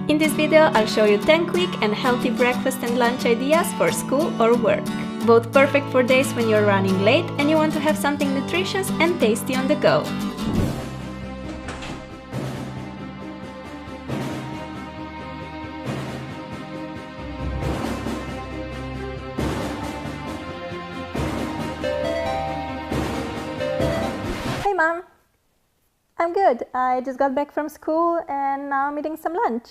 In this video, I'll show you 10 quick and healthy breakfast and lunch ideas for school or work. Both perfect for days when you're running late and you want to have something nutritious and tasty on the go. Hey Mom! I'm good. I just got back from school and now I'm eating some lunch.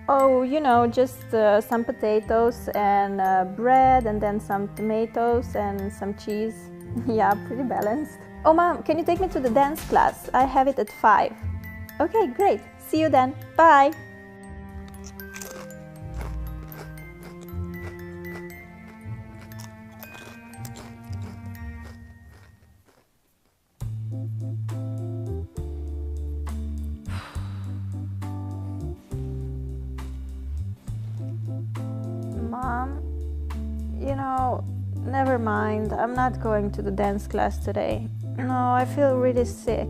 Oh, you know, just some potatoes and bread and then some tomatoes and some cheese. Yeah, pretty balanced. Oh Mom, can you take me to the dance class? I have it at 5. Okay, great. See you then. Bye! Mom, you know, never mind. I'm not going to the dance class today. No, I feel really sick.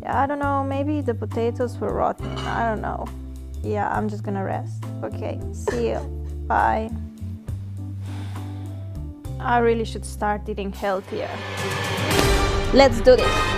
Yeah, I don't know, maybe the potatoes were rotten. I don't know. Yeah, I'm just gonna rest. Okay, see you. Bye. I really should start eating healthier. Let's do this.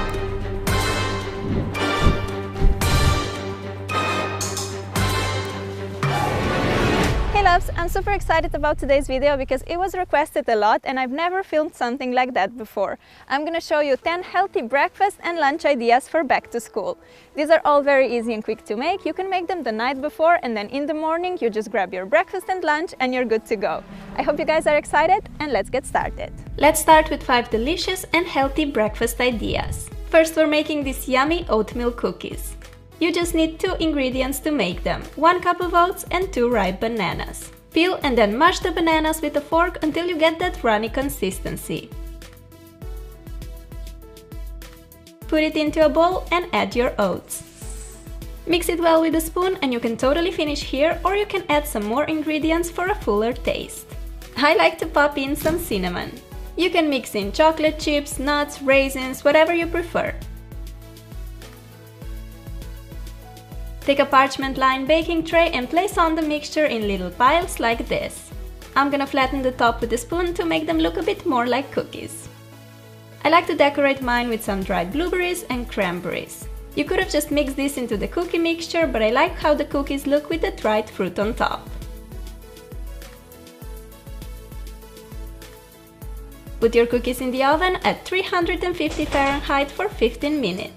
Hey loves, I'm super excited about today's video because it was requested a lot and I've never filmed something like that before. I'm gonna show you 10 healthy breakfast and lunch ideas for back to school. These are all very easy and quick to make. You can make them the night before and then in the morning you just grab your breakfast and lunch and you're good to go. I hope you guys are excited and let's get started. Let's start with 5 delicious and healthy breakfast ideas. First, we're making these yummy oatmeal cookies. You just need 2 ingredients to make them, 1 cup of oats and 2 ripe bananas. Peel and then mash the bananas with a fork until you get that runny consistency. Put it into a bowl and add your oats. Mix it well with a spoon and you can totally finish here, or you can add some more ingredients for a fuller taste. I like to pop in some cinnamon. You can mix in chocolate chips, nuts, raisins, whatever you prefer. Take a parchment-lined baking tray and place on the mixture in little piles like this. I'm gonna flatten the top with a spoon to make them look a bit more like cookies. I like to decorate mine with some dried blueberries and cranberries. You could have just mixed this into the cookie mixture, but I like how the cookies look with the dried fruit on top. Put your cookies in the oven at 350 Fahrenheit for 15 minutes.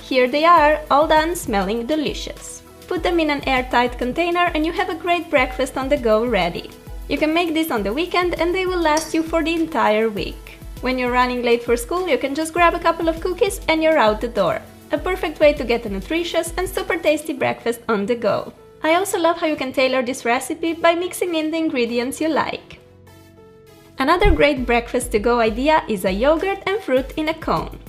Here they are, all done, smelling delicious. Put them in an airtight container and you have a great breakfast on the go ready. You can make this on the weekend and they will last you for the entire week. When you're running late for school, you can just grab a couple of cookies and you're out the door. A perfect way to get a nutritious and super tasty breakfast on the go. I also love how you can tailor this recipe by mixing in the ingredients you like. Another great breakfast to go idea is a yogurt and fruit in a cone.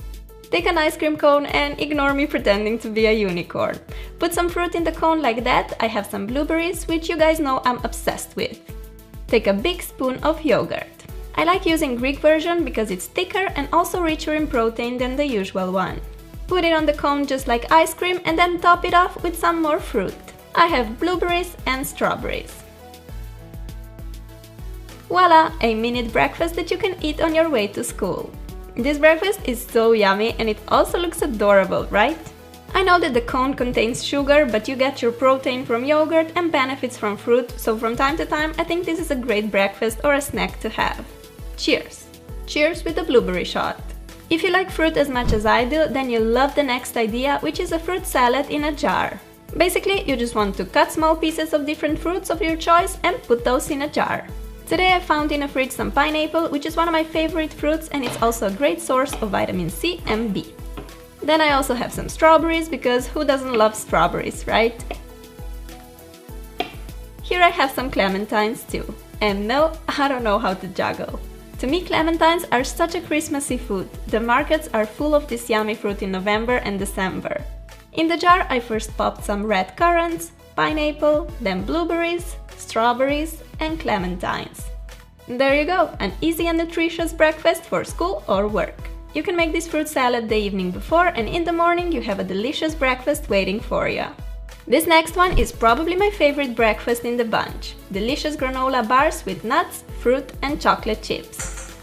Take an ice cream cone and ignore me pretending to be a unicorn. Put some fruit in the cone like that. I have some blueberries, which you guys know I'm obsessed with. Take a big spoon of yogurt. I like using Greek version because it's thicker and also richer in protein than the usual one. Put it on the cone just like ice cream and then top it off with some more fruit. I have blueberries and strawberries. Voila! A minute breakfast that you can eat on your way to school. This breakfast is so yummy and it also looks adorable, right? I know that the cone contains sugar, but you get your protein from yogurt and benefits from fruit, so from time to time I think this is a great breakfast or a snack to have. Cheers! Cheers with a blueberry shot! If you like fruit as much as I do, then you'll love the next idea, which is a fruit salad in a jar. Basically, you just want to cut small pieces of different fruits of your choice and put those in a jar. Today I found in a fridge some pineapple, which is one of my favorite fruits and it's also a great source of vitamin C and B. Then I also have some strawberries, because who doesn't love strawberries, right? Here I have some clementines too. And no, I don't know how to juggle. To me, clementines are such a Christmassy food. The markets are full of this yummy fruit in November and December. In the jar I first popped some red currants, pineapple, then blueberries, strawberries and clementines. There you go, an easy and nutritious breakfast for school or work. You can make this fruit salad the evening before, and in the morning you have a delicious breakfast waiting for you. This next one is probably my favorite breakfast in the bunch. Delicious granola bars with nuts, fruit and chocolate chips.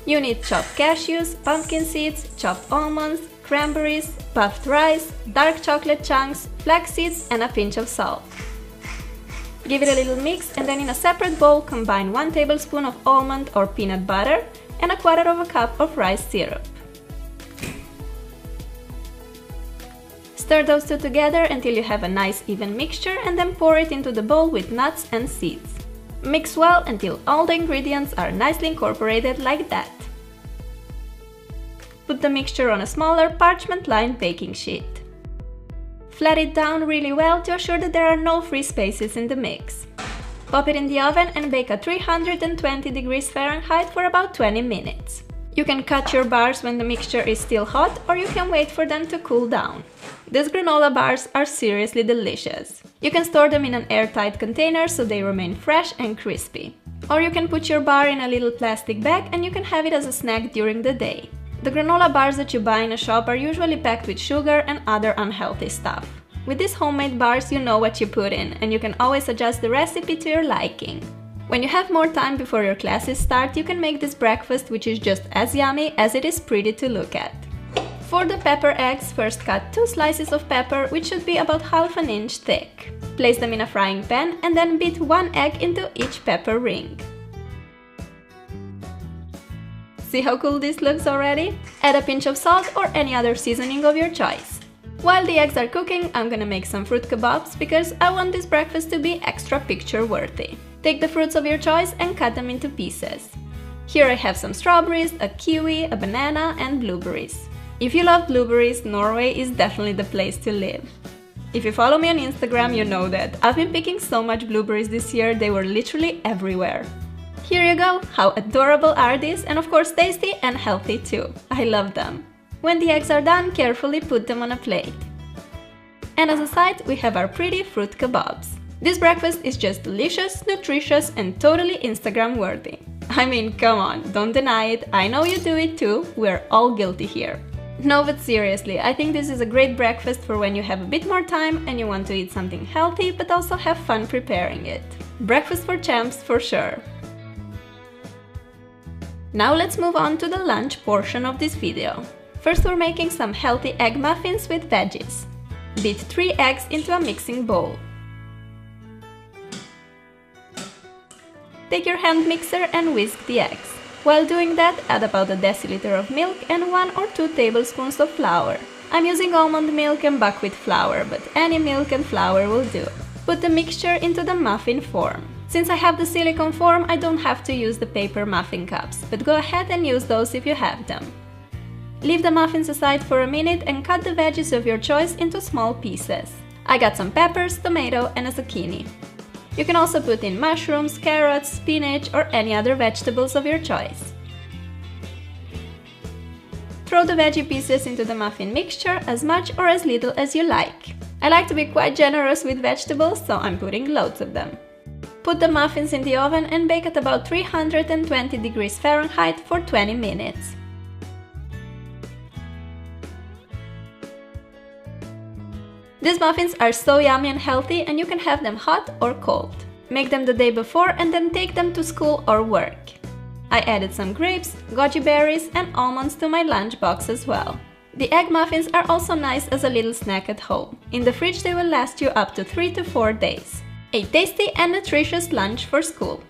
You need chopped cashews, pumpkin seeds, chopped almonds, cranberries, puffed rice, dark chocolate chunks, flax seeds and a pinch of salt. Give it a little mix and then in a separate bowl combine 1 tablespoon of almond or peanut butter and 1/4 cup of rice syrup. Stir those two together until you have a nice even mixture and then pour it into the bowl with nuts and seeds. Mix well until all the ingredients are nicely incorporated like that. Put the mixture on a smaller parchment-lined baking sheet. Flat it down really well to assure that there are no free spaces in the mix. Pop it in the oven and bake at 320 degrees Fahrenheit for about 20 minutes. You can cut your bars when the mixture is still hot, or you can wait for them to cool down. These granola bars are seriously delicious. You can store them in an airtight container so they remain fresh and crispy. Or you can put your bar in a little plastic bag and you can have it as a snack during the day. The granola bars that you buy in a shop are usually packed with sugar and other unhealthy stuff. With these homemade bars you know what you put in, and you can always adjust the recipe to your liking. When you have more time before your classes start, you can make this breakfast, which is just as yummy as it is pretty to look at. For the pepper eggs, first cut 2 slices of pepper, which should be about 1/2 inch thick. Place them in a frying pan and then beat 1 egg into each pepper ring. See how cool this looks already? Add a pinch of salt or any other seasoning of your choice. While the eggs are cooking, I'm gonna make some fruit kebabs because I want this breakfast to be extra picture-worthy. Take the fruits of your choice and cut them into pieces. Here I have some strawberries, a kiwi, a banana and blueberries. If you love blueberries, Norway is definitely the place to live. If you follow me on Instagram, you know that I've been picking so much blueberries this year, they were literally everywhere. Here you go! How adorable are these, and of course tasty and healthy too. I love them. When the eggs are done, carefully put them on a plate. And as a side, we have our pretty fruit kebabs. This breakfast is just delicious, nutritious and totally Instagram worthy. I mean, come on, don't deny it, I know you do it too, we're all guilty here. No, but seriously, I think this is a great breakfast for when you have a bit more time and you want to eat something healthy but also have fun preparing it. Breakfast for champs for sure. Now let's move on to the lunch portion of this video. First we're making some healthy egg muffins with veggies. Beat 3 eggs into a mixing bowl. Take your hand mixer and whisk the eggs. While doing that, add about a deciliter of milk and 1 or 2 tablespoons of flour. I'm using almond milk and buckwheat flour, but any milk and flour will do. Put the mixture into the muffin form. Since I have the silicone form, I don't have to use the paper muffin cups, but go ahead and use those if you have them. Leave the muffins aside for a minute and cut the veggies of your choice into small pieces. I got some peppers, tomato and a zucchini. You can also put in mushrooms, carrots, spinach or any other vegetables of your choice. Throw the veggie pieces into the muffin mixture as much or as little as you like. I like to be quite generous with vegetables, so I'm putting loads of them. Put the muffins in the oven and bake at about 320 degrees Fahrenheit for 20 minutes. These muffins are so yummy and healthy, and you can have them hot or cold. Make them the day before and then take them to school or work. I added some grapes, goji berries and almonds to my lunchbox as well. The egg muffins are also nice as a little snack at home. In the fridge they will last you up to 3 to 4 days. A tasty and nutritious lunch for school.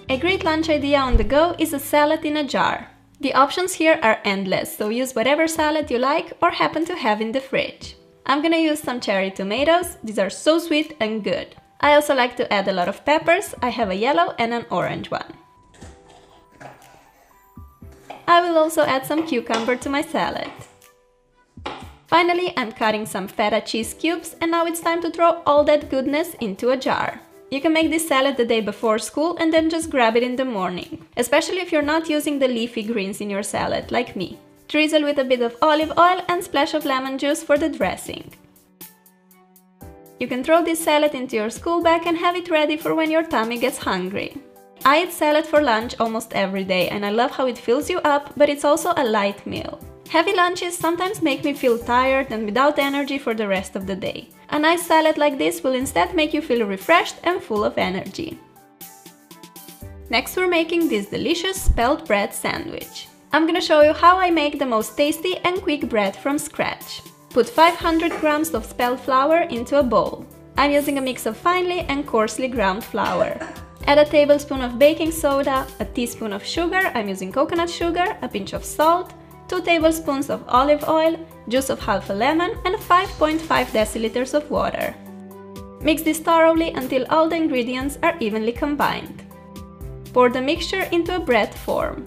A great lunch idea on the go is a salad in a jar. The options here are endless, so use whatever salad you like or happen to have in the fridge. I'm gonna use some cherry tomatoes, these are so sweet and good. I also like to add a lot of peppers, I have a yellow and an orange one. I will also add some cucumber to my salad. Finally, I'm cutting some feta cheese cubes and now it's time to throw all that goodness into a jar. You can make this salad the day before school and then just grab it in the morning, especially if you're not using the leafy greens in your salad, like me. Drizzle with a bit of olive oil and splash of lemon juice for the dressing. You can throw this salad into your school bag and have it ready for when your tummy gets hungry. I eat salad for lunch almost every day and I love how it fills you up, but it's also a light meal. Heavy lunches sometimes make me feel tired and without energy for the rest of the day. A nice salad like this will instead make you feel refreshed and full of energy. Next we're making this delicious spelt bread sandwich. I'm gonna show you how I make the most tasty and quick bread from scratch. Put 500 grams of spelt flour into a bowl. I'm using a mix of finely and coarsely ground flour. Add a tablespoon of baking soda, a teaspoon of sugar, I'm using coconut sugar, a pinch of salt, 2 tablespoons of olive oil, juice of half a lemon and 5.5 deciliters of water. Mix this thoroughly until all the ingredients are evenly combined. Pour the mixture into a bread form.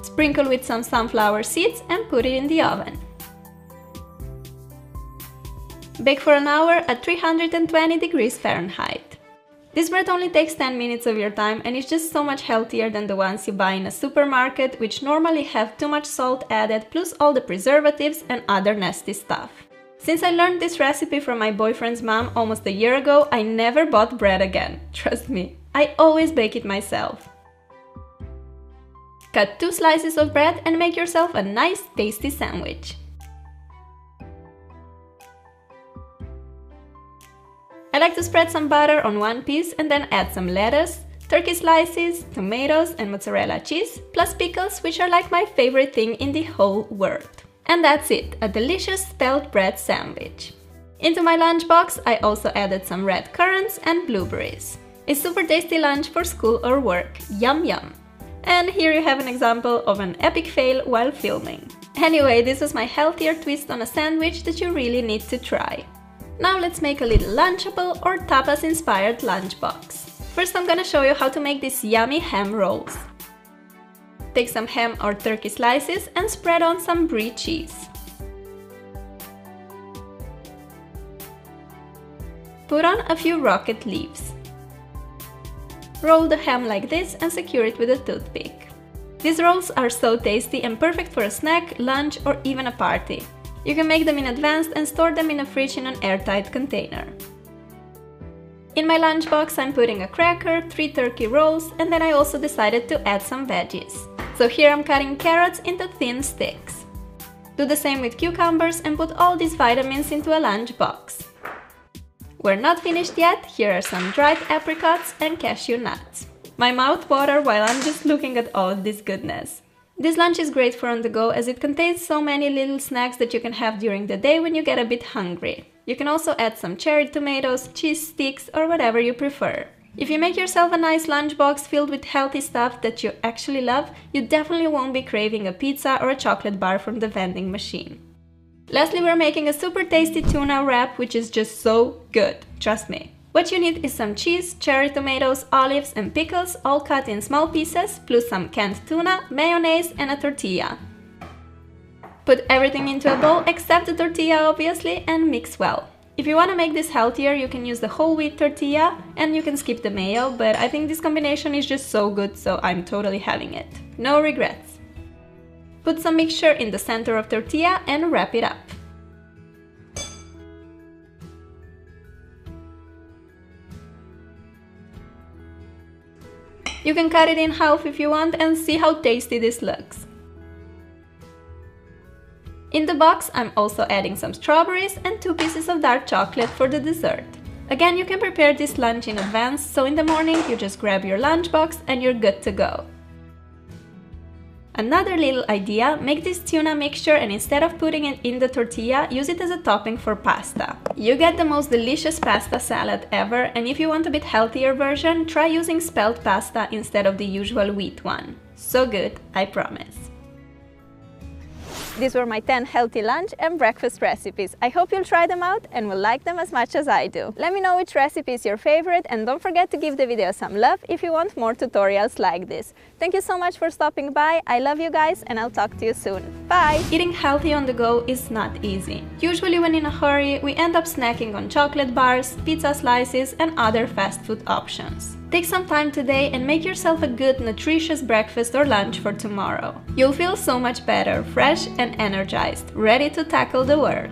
Sprinkle with some sunflower seeds and put it in the oven. Bake for an hour at 320 degrees Fahrenheit. This bread only takes 10 minutes of your time and is just so much healthier than the ones you buy in a supermarket, which normally have too much salt added plus all the preservatives and other nasty stuff. Since I learned this recipe from my boyfriend's mom almost a year ago, I never bought bread again. Trust me, I always bake it myself. Cut 2 slices of bread and make yourself a nice tasty sandwich. I like to spread some butter on one piece and then add some lettuce, turkey slices, tomatoes and mozzarella cheese, plus pickles, which are like my favorite thing in the whole world. And that's it, a delicious spelt bread sandwich. Into my lunchbox I also added some red currants and blueberries. A super tasty lunch for school or work, yum yum! And here you have an example of an epic fail while filming. Anyway, this was my healthier twist on a sandwich that you really need to try. Now let's make a little lunchable or tapas-inspired lunchbox. First I'm gonna show you how to make these yummy ham rolls. Take some ham or turkey slices and spread on some brie cheese. Put on a few rocket leaves. Roll the ham like this and secure it with a toothpick. These rolls are so tasty and perfect for a snack, lunch or even a party. You can make them in advance and store them in a fridge in an airtight container. In my lunchbox I'm putting a cracker, 3 turkey rolls, and then I also decided to add some veggies. So here I'm cutting carrots into thin sticks. Do the same with cucumbers and put all these vitamins into a lunchbox. We're not finished yet, here are some dried apricots and cashew nuts. My mouth waters while I'm just looking at all of this goodness. This lunch is great for on the go as it contains so many little snacks that you can have during the day when you get a bit hungry. You can also add some cherry tomatoes, cheese sticks or whatever you prefer. If you make yourself a nice lunchbox filled with healthy stuff that you actually love, you definitely won't be craving a pizza or a chocolate bar from the vending machine. Lastly, we're making a super tasty tuna wrap which is just so good, trust me. What you need is some cheese, cherry tomatoes, olives and pickles all cut in small pieces, plus some canned tuna, mayonnaise and a tortilla. Put everything into a bowl except the tortilla obviously and mix well. If you want to make this healthier you can use the whole wheat tortilla and you can skip the mayo, but I think this combination is just so good so I'm totally having it. No regrets. Put some mixture in the center of tortilla and wrap it up. You can cut it in half if you want and see how tasty this looks. In the box I'm also adding some strawberries and 2 pieces of dark chocolate for the dessert. Again, you can prepare this lunch in advance, so in the morning you just grab your lunchbox and you're good to go. Another little idea, make this tuna mixture and instead of putting it in the tortilla, use it as a topping for pasta. You get the most delicious pasta salad ever, and if you want a bit healthier version, try using spelt pasta instead of the usual wheat one. So good, I promise. These were my 10 healthy lunch and breakfast recipes. I hope you'll try them out and will like them as much as I do. Let me know which recipe is your favorite and don't forget to give the video some love if you want more tutorials like this. Thank you so much for stopping by. I love you guys and I'll talk to you soon. Bye! Eating healthy on the go is not easy. Usually when in a hurry, we end up snacking on chocolate bars, pizza slices and other fast food options. Take some time today and make yourself a good, nutritious breakfast or lunch for tomorrow. You'll feel so much better, fresh and energized, ready to tackle the world.